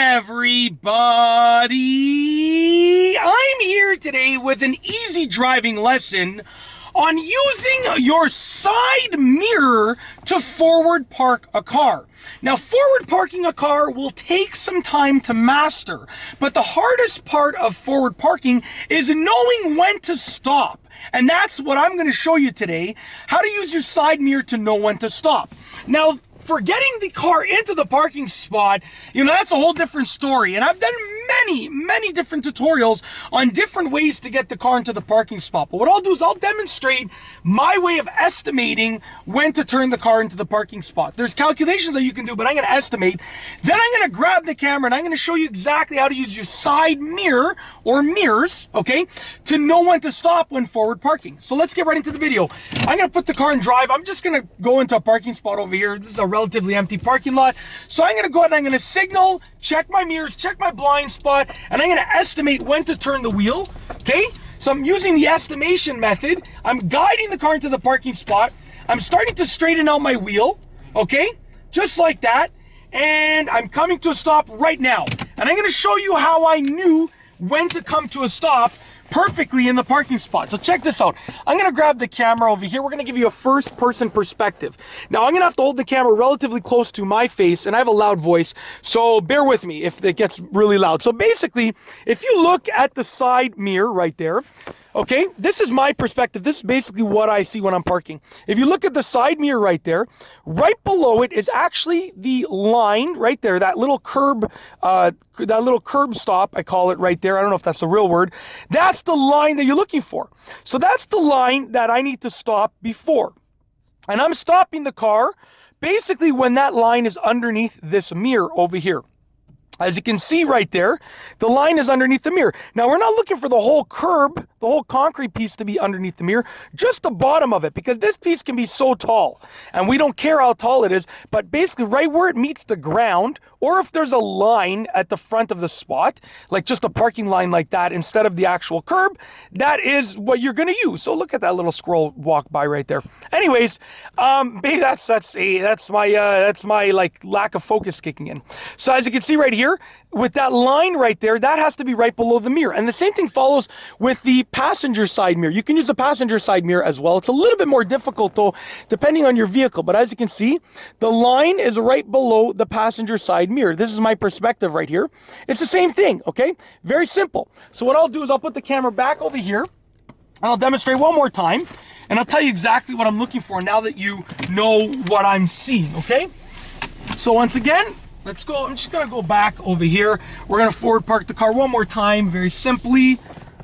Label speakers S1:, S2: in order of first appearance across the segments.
S1: everybody! I'm here today with an easy driving lesson on using your side mirror to forward park a car. Now, forward parking a car will take some time to master, but the hardest part of forward parking is knowing when to stop. And that's what I'm going to show you today, how to use your side mirror to know when to stop. Now, for getting the car into the parking spot, that's a whole different story. And I've done many different tutorials on different ways to get the car into the parking spot. But what I'll do is I'll demonstrate my way of estimating when to turn the car into the parking spot. There's calculations that you can do, but I'm going to estimate. Then I'm going to grab the camera and I'm going to show you exactly how to use your side mirror or mirrors, okay, to know when to stop when forward parking. So let's get right into the video. I'm going to put the car in drive. I'm just going to go into a parking spot over here. This is a relatively empty parking lot. So I'm going to go ahead and I'm going to signal, check my mirrors, check my blind spot, and I'm going to estimate when to turn the wheel, okay? So I'm using the estimation method. I'm guiding the car into the parking spot. I'm starting to straighten out my wheel, okay? Just like that. And I'm coming to a stop right now. And I'm going to show you how I knew when to come to a stop perfectly in the parking spot. So check this out. I'm going to grab the camera over here. We're going to give you a first-person perspective. Now, I'm going to have to hold the camera relatively close to my face, and I have a loud voice, so bear with me if it gets really loud. So basically, if you look at the side mirror right there, okay, this is my perspective. This is basically what I see when I'm parking. If you look at the side mirror right there, right below it is actually the line right there, that little curb stop, I call it right there. I don't know if that's a real word. That's the line that you're looking for. So that's the line that I need to stop before. And I'm stopping the car basically when that line is underneath this mirror over here. As you can see right there, the line is underneath the mirror. Now, we're not looking for the whole curb, the whole concrete piece to be underneath the mirror, just the bottom of it, because this piece can be so tall, and we don't care how tall it is, but basically right where it meets the ground, or if there's a line at the front of the spot, like just a parking line like that, instead of the actual curb, that is what you're going to use. So look at that little squirrel walk by right there. Anyways, that's my like lack of focus kicking in. So as you can see right here, with that line right there, that has to be right below the mirror. And the same thing follows with the passenger side mirror. You can use the passenger side mirror as well. It's a little bit more difficult though, depending on your vehicle. But as you can see, the line is right below the passenger side mirror. This is my perspective right here. It's the same thing, okay? Very simple. So what I'll do is I'll put the camera back over here and I'll demonstrate one more time. And I'll tell you exactly what I'm looking for now that you know what I'm seeing, okay? So once again, let's go. I'm just going to go back over here. We're going to forward park the car one more time, very simply.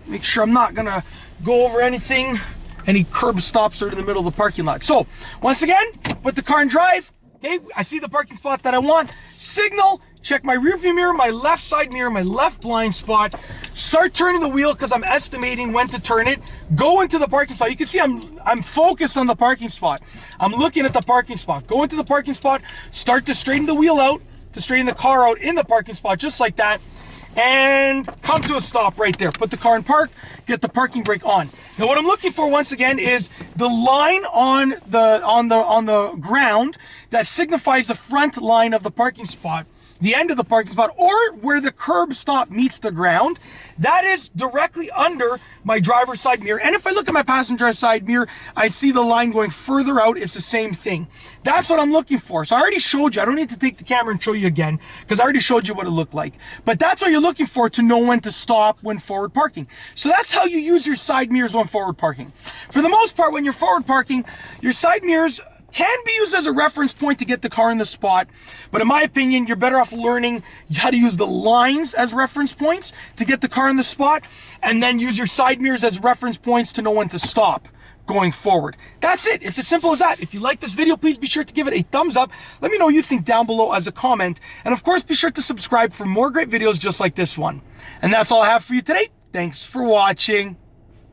S1: Make sure I'm not going to go over anything, any curb stops are in the middle of the parking lot. So, once again, put the car in drive. Okay, I see the parking spot that I want. Signal, check my rear view mirror, my left side mirror, my left blind spot. Start turning the wheel because I'm estimating when to turn it. Go into the parking spot. You can see I'm focused on the parking spot. I'm looking at the parking spot. Go into the parking spot. Start to straighten the wheel out, to straighten the car out in the parking spot, just like that, and come to a stop right there. Put the car in park, get the parking brake on. Now what I'm looking for once again is the line on the ground that signifies the front line of the parking spot, the end of the parking spot, or where the curb stop meets the ground. That is directly under my driver's side mirror. And if I look at my passenger side mirror, I see the line going further out. It's the same thing. That's what I'm looking for. So I already showed you. I don't need to take the camera and show you again because I already showed you what it looked like. But that's what you're looking for to know when to stop when forward parking. So that's how you use your side mirrors when forward parking. For the most part, when you're forward parking, your side mirrors can be used as a reference point to get the car in the spot, but in my opinion, you're better off learning how to use the lines as reference points to get the car in the spot, and then use your side mirrors as reference points to know when to stop going forward. That's it. It's as simple as that. If you like this video, please be sure to give it a thumbs up. Let me know what you think down below as a comment, and of course, be sure to subscribe for more great videos just like this one. And that's all I have for you today. Thanks for watching.